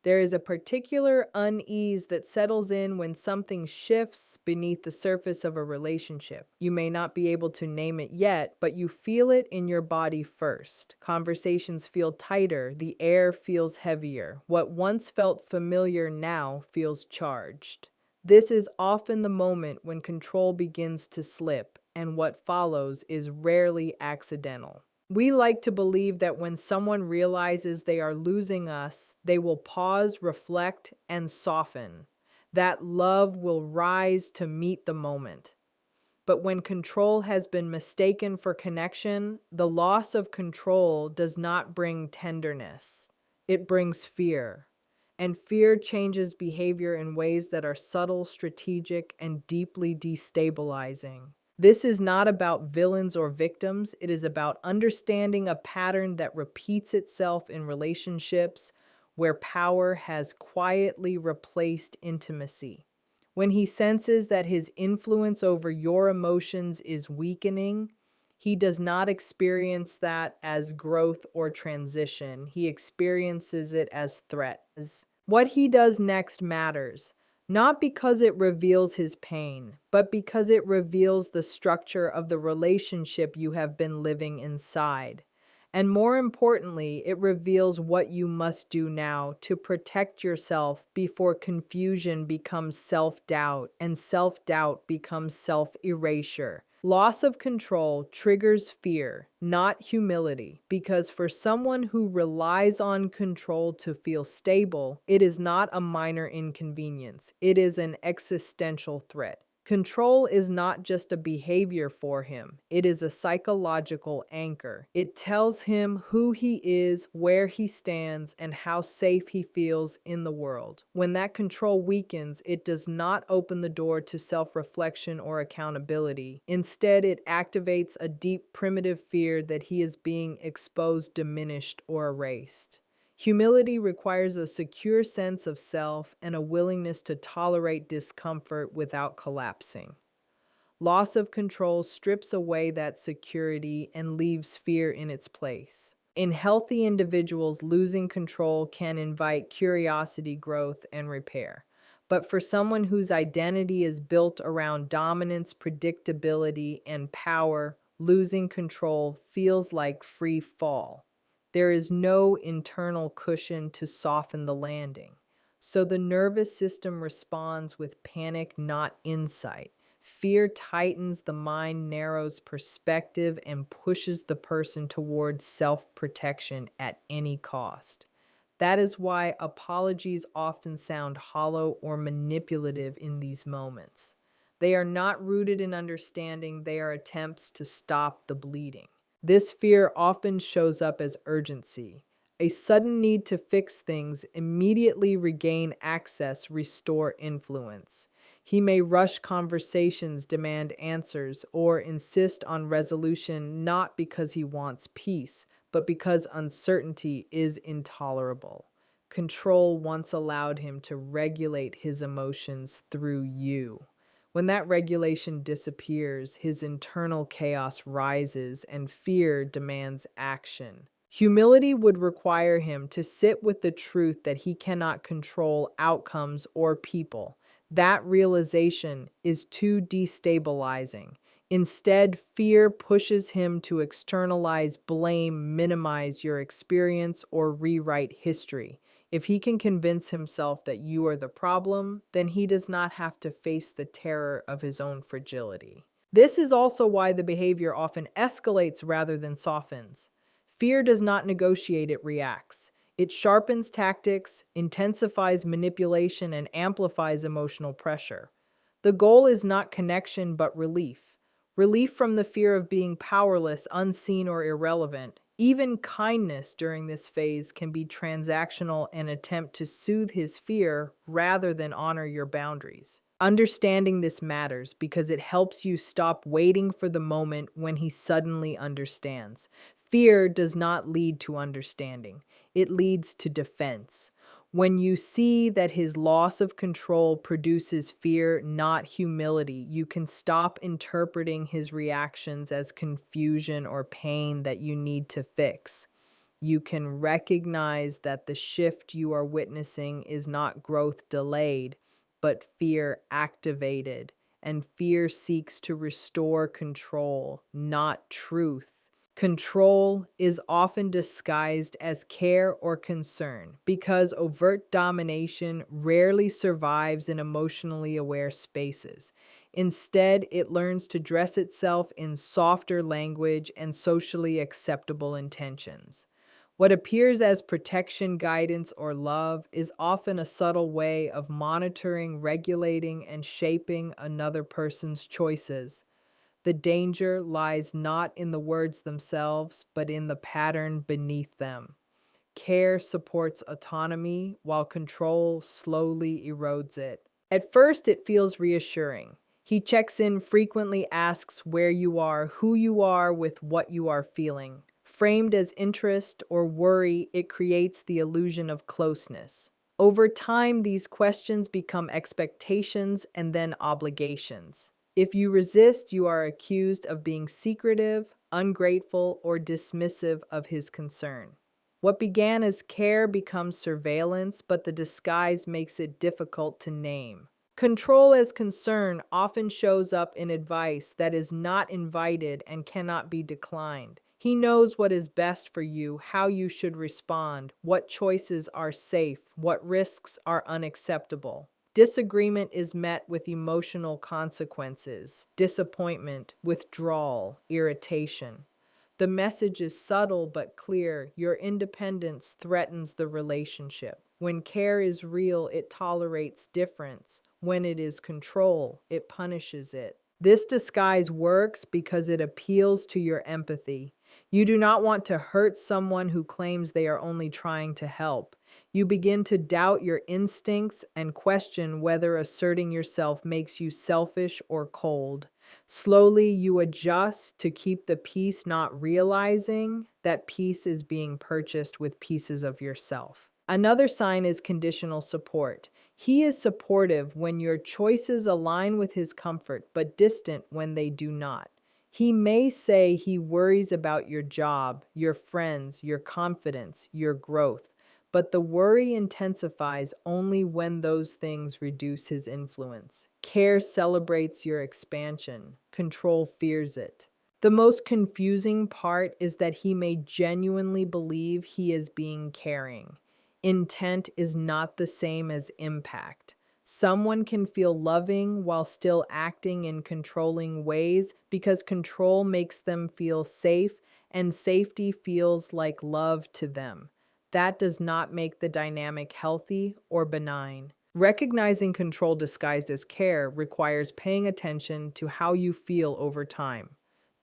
There is a particular unease that settles in when something shifts beneath the surface of a relationship. You may not be able to name it yet, but you feel it in your body first. Conversations feel tighter, the air feels heavier. What once felt familiar now feels charged. This is often the moment when control begins to slip, and what follows is rarely accidental. We like to believe that when someone realizes they are losing us, they will pause, reflect, and soften. That love will rise to meet the moment. But when control has been mistaken for connection, the loss of control does not bring tenderness. It brings fear. And fear changes behavior in ways that are subtle, strategic, and deeply destabilizing. This is not about villains or victims. It is about understanding a pattern that repeats itself in relationships where power has quietly replaced intimacy. When he senses that his influence over your emotions is weakening, he does not experience that as growth or transition. He experiences it as threat. What he does next matters, not because it reveals his pain, but because it reveals the structure of the relationship you have been living inside. And more importantly, it reveals what you must do now to protect yourself before confusion becomes self-doubt and self-doubt becomes self-erasure. Loss of control triggers fear, not humility, because for someone who relies on control to feel stable, it is not a minor inconvenience, it is an existential threat. Control is not just a behavior for him, it is a psychological anchor. It tells him who he is, where he stands, and how safe he feels in the world. When that control weakens, it does not open the door to self-reflection or accountability. Instead, it activates a deep primitive fear that he is being exposed, diminished, or erased. Humility requires a secure sense of self and a willingness to tolerate discomfort without collapsing. Loss of control strips away that security and leaves fear in its place. In healthy individuals, losing control can invite curiosity, growth, and repair. But for someone whose identity is built around dominance, predictability, and power, losing control feels like free fall. There is no internal cushion to soften the landing. So the nervous system responds with panic, not insight. Fear tightens the mind, narrows perspective, and pushes the person towards self-protection at any cost. That is why apologies often sound hollow or manipulative in these moments. They are not rooted in understanding, they are attempts to stop the bleeding. This fear often shows up as urgency, a sudden need to fix things, immediately regain access, restore influence. He may rush conversations, demand answers, or insist on resolution not because he wants peace, but because uncertainty is intolerable. Control once allowed him to regulate his emotions through you. When that regulation disappears, his internal chaos rises and fear demands action. Humility would require him to sit with the truth that he cannot control outcomes or people. That realization is too destabilizing. Instead, fear pushes him to externalize blame, minimize your experience, or rewrite history. If he can convince himself that you are the problem, then he does not have to face the terror of his own fragility. This is also why the behavior often escalates rather than softens. Fear does not negotiate, it reacts. It sharpens tactics, intensifies manipulation, and amplifies emotional pressure. The goal is not connection but relief. Relief from the fear of being powerless, unseen, or irrelevant. Even kindness during this phase can be transactional and attempt to soothe his fear rather than honor your boundaries. Understanding this matters because it helps you stop waiting for the moment when he suddenly understands. Fear does not lead to understanding, it leads to defense. When you see that his loss of control produces fear, not humility, you can stop interpreting his reactions as confusion or pain that you need to fix. You can recognize that the shift you are witnessing is not growth delayed, but fear activated, and fear seeks to restore control, not truth. Control is often disguised as care or concern because overt domination rarely survives in emotionally aware spaces. Instead, it learns to dress itself in softer language and socially acceptable intentions. What appears as protection, guidance, or love is often a subtle way of monitoring, regulating, and shaping another person's choices. The danger lies not in the words themselves, but in the pattern beneath them. Care supports autonomy, while control slowly erodes it. At first, it feels reassuring. He checks in frequently, asks where you are, who you are, with what you are feeling. Framed as interest or worry, it creates the illusion of closeness. Over time, these questions become expectations and then obligations. If you resist, you are accused of being secretive, ungrateful, or dismissive of his concern. What began as care becomes surveillance, but the disguise makes it difficult to name. Control as concern often shows up in advice that is not invited and cannot be declined. He knows what is best for you, how you should respond, what choices are safe, what risks are unacceptable. Disagreement is met with emotional consequences, disappointment, withdrawal, irritation. The message is subtle but clear. Your independence threatens the relationship. When care is real, it tolerates difference. When it is control, it punishes it. This disguise works because it appeals to your empathy. You do not want to hurt someone who claims they are only trying to help. You begin to doubt your instincts and question whether asserting yourself makes you selfish or cold. Slowly, you adjust to keep the peace, not realizing that peace is being purchased with pieces of yourself. Another sign is conditional support. He is supportive when your choices align with his comfort, but distant when they do not. He may say he worries about your job, your friends, your confidence, your growth, but the worry intensifies only when those things reduce his influence. Care celebrates your expansion, control fears it. The most confusing part is that he may genuinely believe he is being caring. Intent is not the same as impact. Someone can feel loving while still acting in controlling ways because control makes them feel safe and safety feels like love to them. That does not make the dynamic healthy or benign. Recognizing control disguised as care requires paying attention to how you feel over time.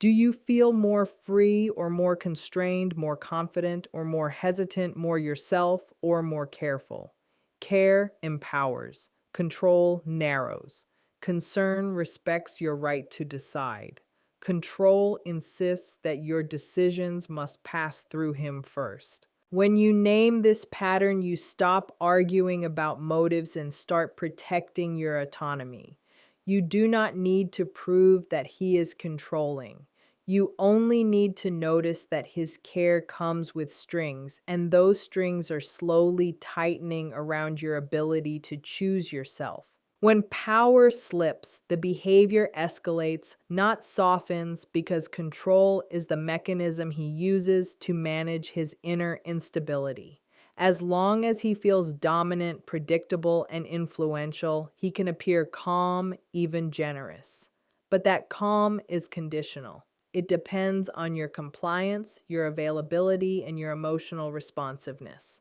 Do you feel more free or more constrained, more confident or more hesitant, more yourself or more careful? Care empowers, control narrows. Concern respects your right to decide. Control insists that your decisions must pass through him first. When you name this pattern, you stop arguing about motives and start protecting your autonomy. You do not need to prove that he is controlling. You only need to notice that his care comes with strings, and those strings are slowly tightening around your ability to choose yourself. When power slips, the behavior escalates, not softens, because control is the mechanism he uses to manage his inner instability. As long as he feels dominant, predictable, and influential, he can appear calm, even generous. But that calm is conditional. It depends on your compliance, your availability, and your emotional responsiveness.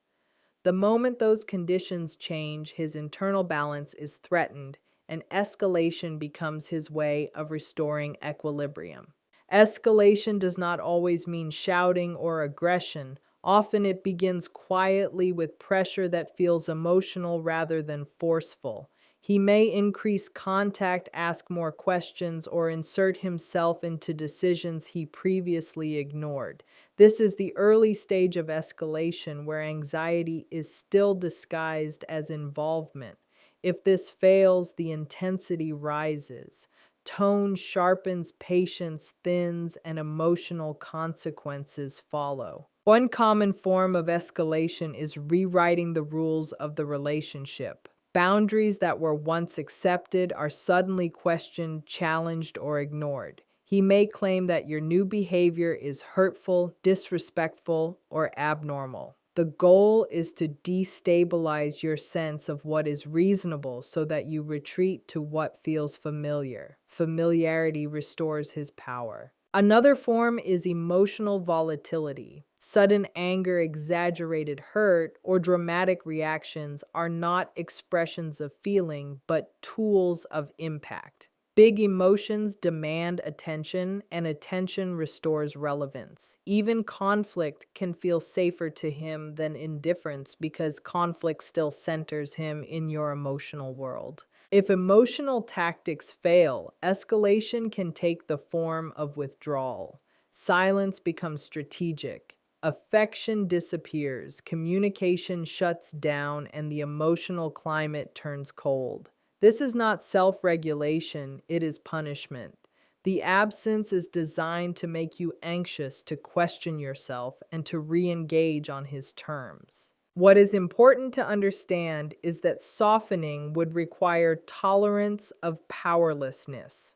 The moment those conditions change, his internal balance is threatened, and escalation becomes his way of restoring equilibrium. Escalation does not always mean shouting or aggression. Often it begins quietly with pressure that feels emotional rather than forceful. He may increase contact, ask more questions, or insert himself into decisions he previously ignored. This is the early stage of escalation where anxiety is still disguised as involvement. If this fails, the intensity rises. Tone sharpens, patience thins, and emotional consequences follow. One common form of escalation is rewriting the rules of the relationship. Boundaries that were once accepted are suddenly questioned, challenged, or ignored. He may claim that your new behavior is hurtful, disrespectful, or abnormal. The goal is to destabilize your sense of what is reasonable so that you retreat to what feels familiar. Familiarity restores his power. Another form is emotional volatility. Sudden anger, exaggerated hurt, or dramatic reactions are not expressions of feeling, but tools of impact. Big emotions demand attention, and attention restores relevance. Even conflict can feel safer to him than indifference because conflict still centers him in your emotional world. If emotional tactics fail, escalation can take the form of withdrawal. Silence becomes strategic. Affection disappears, communication shuts down, and the emotional climate turns cold. This is not self-regulation, it is punishment. The absence is designed to make you anxious, to question yourself, and to re-engage on his terms. What is important to understand is that softening would require tolerance of powerlessness.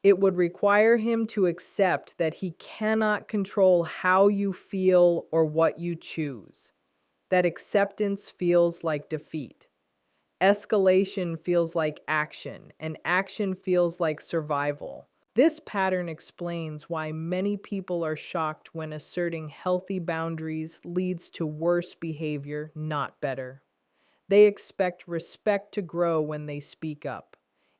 It would require him to accept that he cannot control how you feel or what you choose. That acceptance feels like defeat. Escalation feels like action, and action feels like survival. This pattern explains why many people are shocked when asserting healthy boundaries leads to worse behavior, not better. They expect respect to grow when they speak up.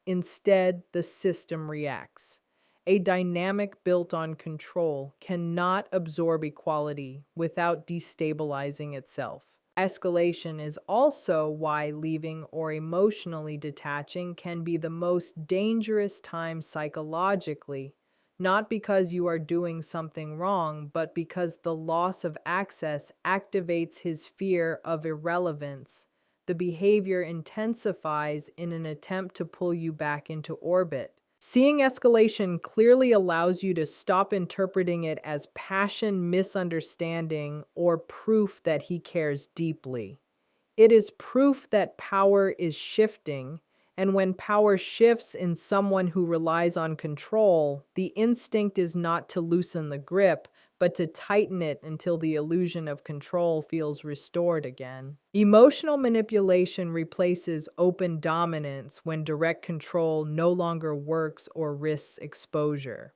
Instead, the system reacts. A dynamic built on control cannot absorb equality without destabilizing itself. Escalation is also why leaving or emotionally detaching can be the most dangerous time psychologically, not because you are doing something wrong, but because the loss of access activates his fear of irrelevance. The behavior intensifies in an attempt to pull you back into orbit. Seeing escalation clearly allows you to stop interpreting it as passion, misunderstanding, or proof that he cares deeply. It is proof that power is shifting, and when power shifts in someone who relies on control, the instinct is not to loosen the grip, but to tighten it until the illusion of control feels restored again. Emotional manipulation replaces open dominance when direct control no longer works or risks exposure.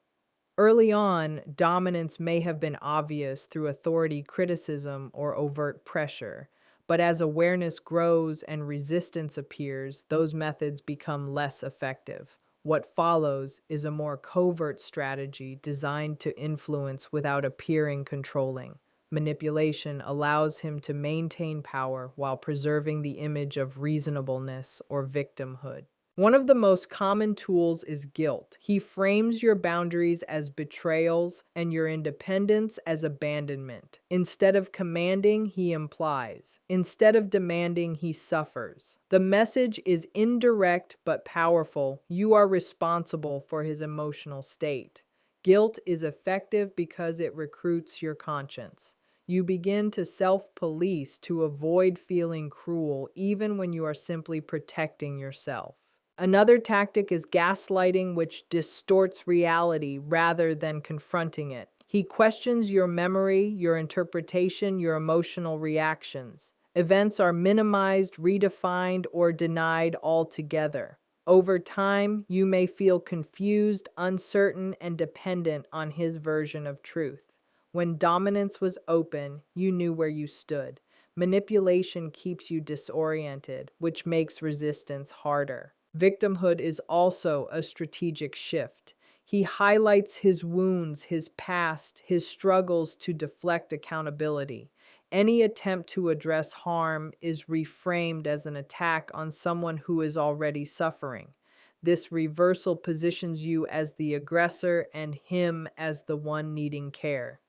Early on, dominance may have been obvious through authority criticism or overt pressure, but as awareness grows and resistance appears, those methods become less effective. What follows is a more covert strategy designed to influence without appearing controlling. Manipulation allows him to maintain power while preserving the image of reasonableness or victimhood. One of the most common tools is guilt. He frames your boundaries as betrayals and your independence as abandonment. Instead of commanding, he implies. Instead of demanding, he suffers. The message is indirect but powerful. You are responsible for his emotional state. Guilt is effective because it recruits your conscience. You begin to self-police to avoid feeling cruel even when you are simply protecting yourself. Another tactic is gaslighting, which distorts reality rather than confronting it. He questions your memory, your interpretation, your emotional reactions. Events are minimized, redefined, or denied altogether. Over time, you may feel confused, uncertain, and dependent on his version of truth. When dominance was open, you knew where you stood. Manipulation keeps you disoriented, which makes resistance harder. Victimhood is also a strategic shift. He highlights his wounds, his past, his struggles to deflect accountability. Any attempt to address harm is reframed as an attack on someone who is already suffering. This reversal positions you as the aggressor and him as the one needing care.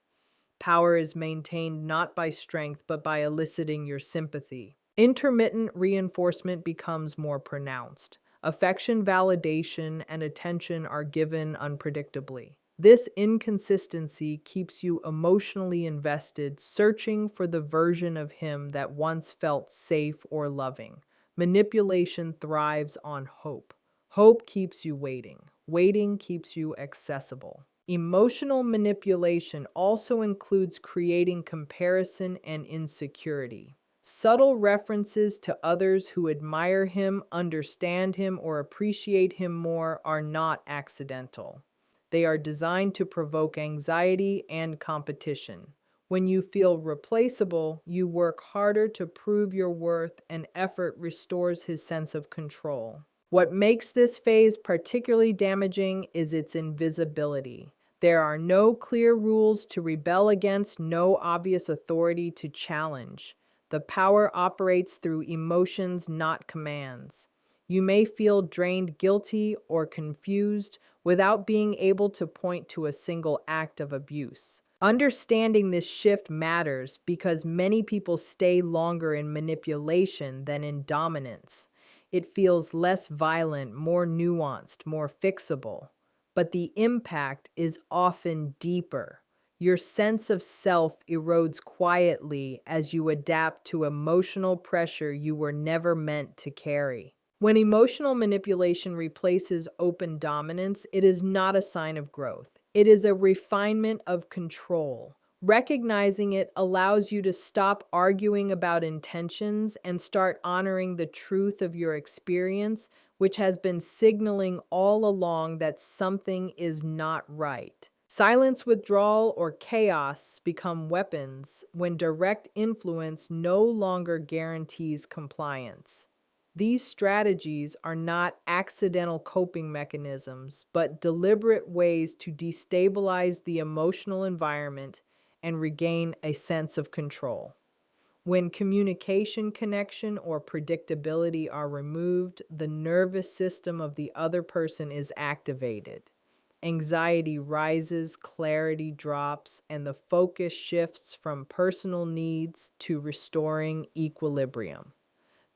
Power is maintained not by strength, but by eliciting your sympathy. Intermittent reinforcement becomes more pronounced. Affection, validation, and attention are given unpredictably. This inconsistency keeps you emotionally invested, searching for the version of him that once felt safe or loving. Manipulation thrives on hope. Hope keeps you waiting. Waiting keeps you accessible. Emotional manipulation also includes creating comparison and insecurity. Subtle references to others who admire him, understand him, or appreciate him more are not accidental. They are designed to provoke anxiety and competition. When you feel replaceable, you work harder to prove your worth, and effort restores his sense of control. What makes this phase particularly damaging is its invisibility. There are no clear rules to rebel against, no obvious authority to challenge. The power operates through emotions, not commands. You may feel drained, guilty, or confused without being able to point to a single act of abuse. Understanding this shift matters because many people stay longer in manipulation than in dominance. It feels less violent, more nuanced, more fixable. But the impact is often deeper. Your sense of self erodes quietly as you adapt to emotional pressure you were never meant to carry. When emotional manipulation replaces open dominance, it is not a sign of growth. It is a refinement of control. Recognizing it allows you to stop arguing about intentions and start honoring the truth of your experience, which has been signaling all along that something is not right. Silence, withdrawal, or chaos become weapons when direct influence no longer guarantees compliance. These strategies are not accidental coping mechanisms, but deliberate ways to destabilize the emotional environment and regain a sense of control. When communication, connection, or predictability are removed, the nervous system of the other person is activated. Anxiety rises, clarity drops, and the focus shifts from personal needs to restoring equilibrium.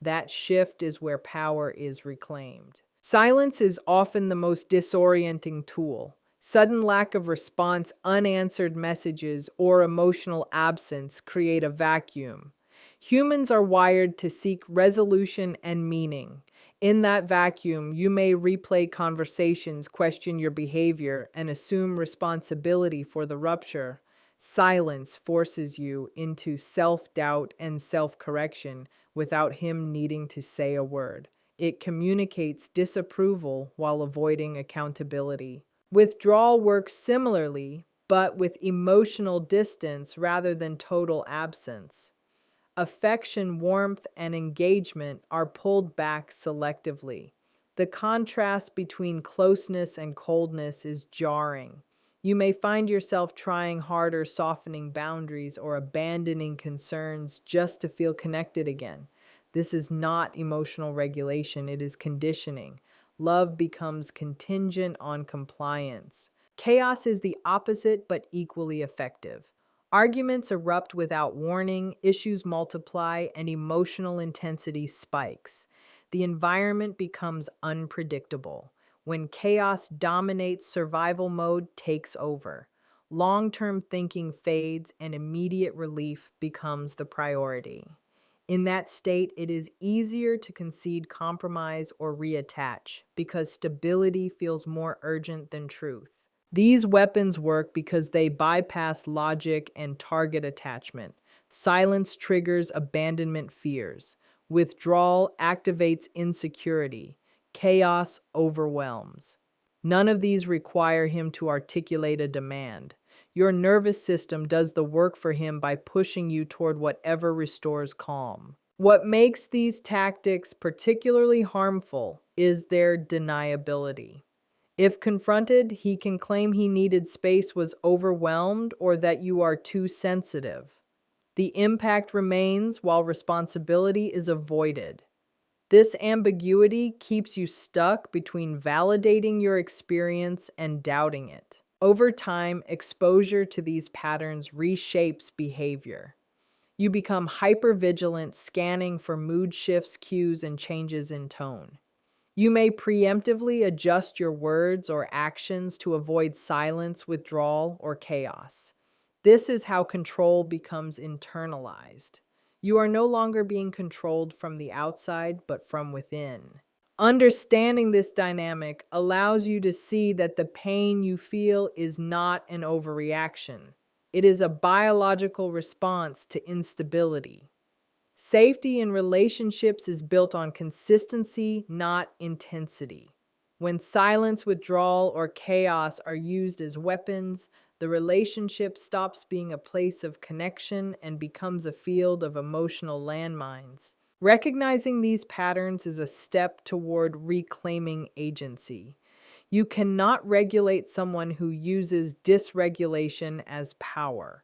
That shift is where power is reclaimed. Silence is often the most disorienting tool. Sudden lack of response, unanswered messages, or emotional absence create a vacuum. Humans are wired to seek resolution and meaning. In that vacuum, you may replay conversations, question your behavior, and assume responsibility for the rupture. Silence forces you into self-doubt and self-correction without him needing to say a word. It communicates disapproval while avoiding accountability. Withdrawal works similarly, but with emotional distance rather than total absence. Affection, warmth, and engagement are pulled back selectively. The contrast between closeness and coldness is jarring. You may find yourself trying harder, softening boundaries, or abandoning concerns just to feel connected again. This is not emotional regulation, it is conditioning. Love becomes contingent on compliance. Chaos is the opposite but equally effective. Arguments erupt without warning, issues multiply, and emotional intensity spikes. The environment becomes unpredictable. When chaos dominates, survival mode takes over. Long-term thinking fades, and immediate relief becomes the priority. In that state, it is easier to concede compromise or reattach because stability feels more urgent than truth. These weapons work because they bypass logic and target attachment. Silence triggers abandonment fears. Withdrawal activates insecurity. Chaos overwhelms. None of these require him to articulate a demand. Your nervous system does the work for him by pushing you toward whatever restores calm. What makes these tactics particularly harmful is their deniability. If confronted, he can claim he needed space, was overwhelmed, or that you are too sensitive. The impact remains while responsibility is avoided. This ambiguity keeps you stuck between validating your experience and doubting it. Over time, exposure to these patterns reshapes behavior. You become hypervigilant, scanning for mood shifts, cues, and changes in tone. You may preemptively adjust your words or actions to avoid silence, withdrawal, or chaos. This is how control becomes internalized. You are no longer being controlled from the outside, but from within. Understanding this dynamic allows you to see that the pain you feel is not an overreaction. It is a biological response to instability. Safety in relationships is built on consistency, not intensity. When silence, withdrawal, or chaos are used as weapons, the relationship stops being a place of connection and becomes a field of emotional landmines. Recognizing these patterns is a step toward reclaiming agency. You cannot regulate someone who uses dysregulation as power,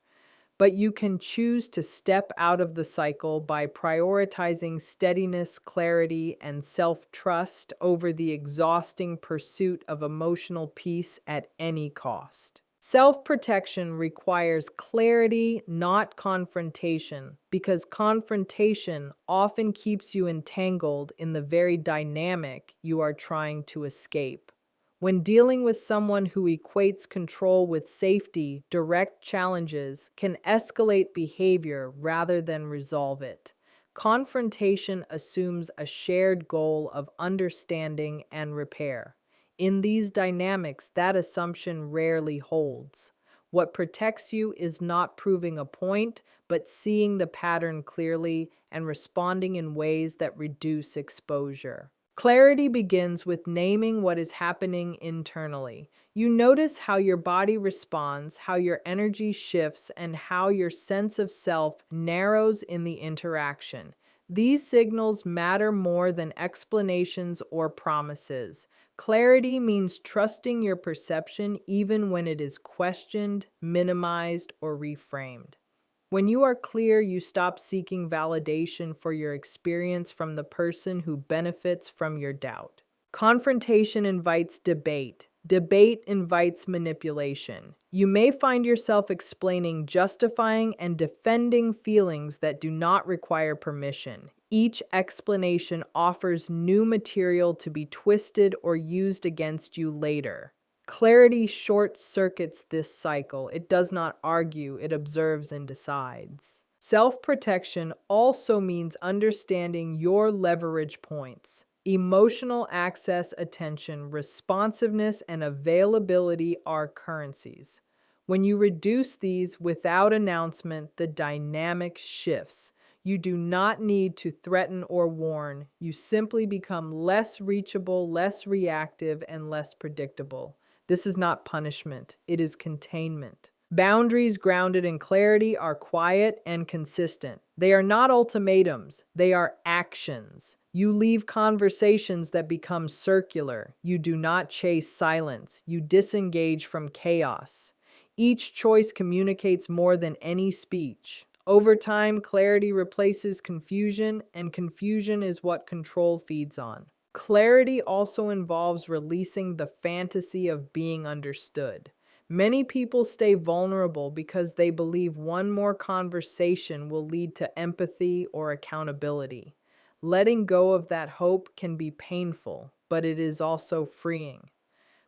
but you can choose to step out of the cycle by prioritizing steadiness, clarity, and self-trust over the exhausting pursuit of emotional peace at any cost. Self-protection requires clarity, not confrontation, because confrontation often keeps you entangled in the very dynamic you are trying to escape. When dealing with someone who equates control with safety, direct challenges can escalate behavior rather than resolve it. Confrontation assumes a shared goal of understanding and repair. In these dynamics, that assumption rarely holds. What protects you is not proving a point, but seeing the pattern clearly and responding in ways that reduce exposure. Clarity begins with naming what is happening internally. You notice how your body responds, how your energy shifts, and how your sense of self narrows in the interaction. These signals matter more than explanations or promises. Clarity means trusting your perception even when it is questioned, minimized, or reframed. When you are clear, you stop seeking validation for your experience from the person who benefits from your doubt. Confrontation invites debate. Debate invites manipulation. You may find yourself explaining, justifying, and defending feelings that do not require permission. Each explanation offers new material to be twisted or used against you later. Clarity short-circuits this cycle. It does not argue, it observes and decides. Self-protection also means understanding your leverage points. Emotional access, attention, responsiveness, and availability are currencies. When you reduce these without announcement, the dynamic shifts. You do not need to threaten or warn. You simply become less reachable, less reactive, and less predictable. This is not punishment, it is containment. Boundaries grounded in clarity are quiet and consistent. They are not ultimatums, they are actions. You leave conversations that become circular. You do not chase silence. You disengage from chaos. Each choice communicates more than any speech. Over time, clarity replaces confusion, and confusion is what control feeds on. Clarity also involves releasing the fantasy of being understood. Many people stay vulnerable because they believe one more conversation will lead to empathy or accountability. Letting go of that hope can be painful, but it is also freeing.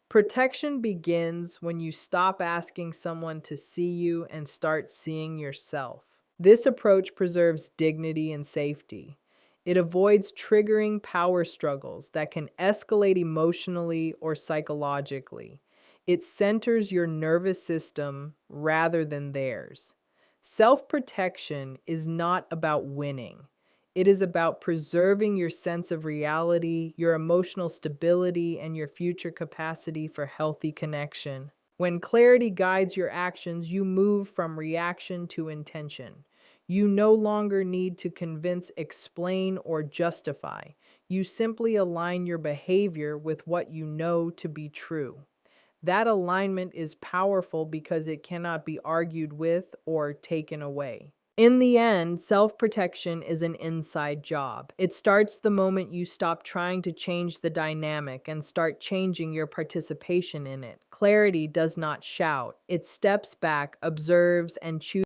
Protection begins when you stop asking someone to see you and start seeing yourself. This approach preserves dignity and safety. It avoids triggering power struggles that can escalate emotionally or psychologically. It centers your nervous system rather than theirs. Self-protection is not about winning. It is about preserving your sense of reality, your emotional stability, and your future capacity for healthy connection. When clarity guides your actions, you move from reaction to intention. You no longer need to convince, explain, or justify. You simply align your behavior with what you know to be true. That alignment is powerful because it cannot be argued with or taken away. In the end, self-protection is an inside job. It starts the moment you stop trying to change the dynamic and start changing your participation in it. Clarity does not shout. It steps back, observes, and chooses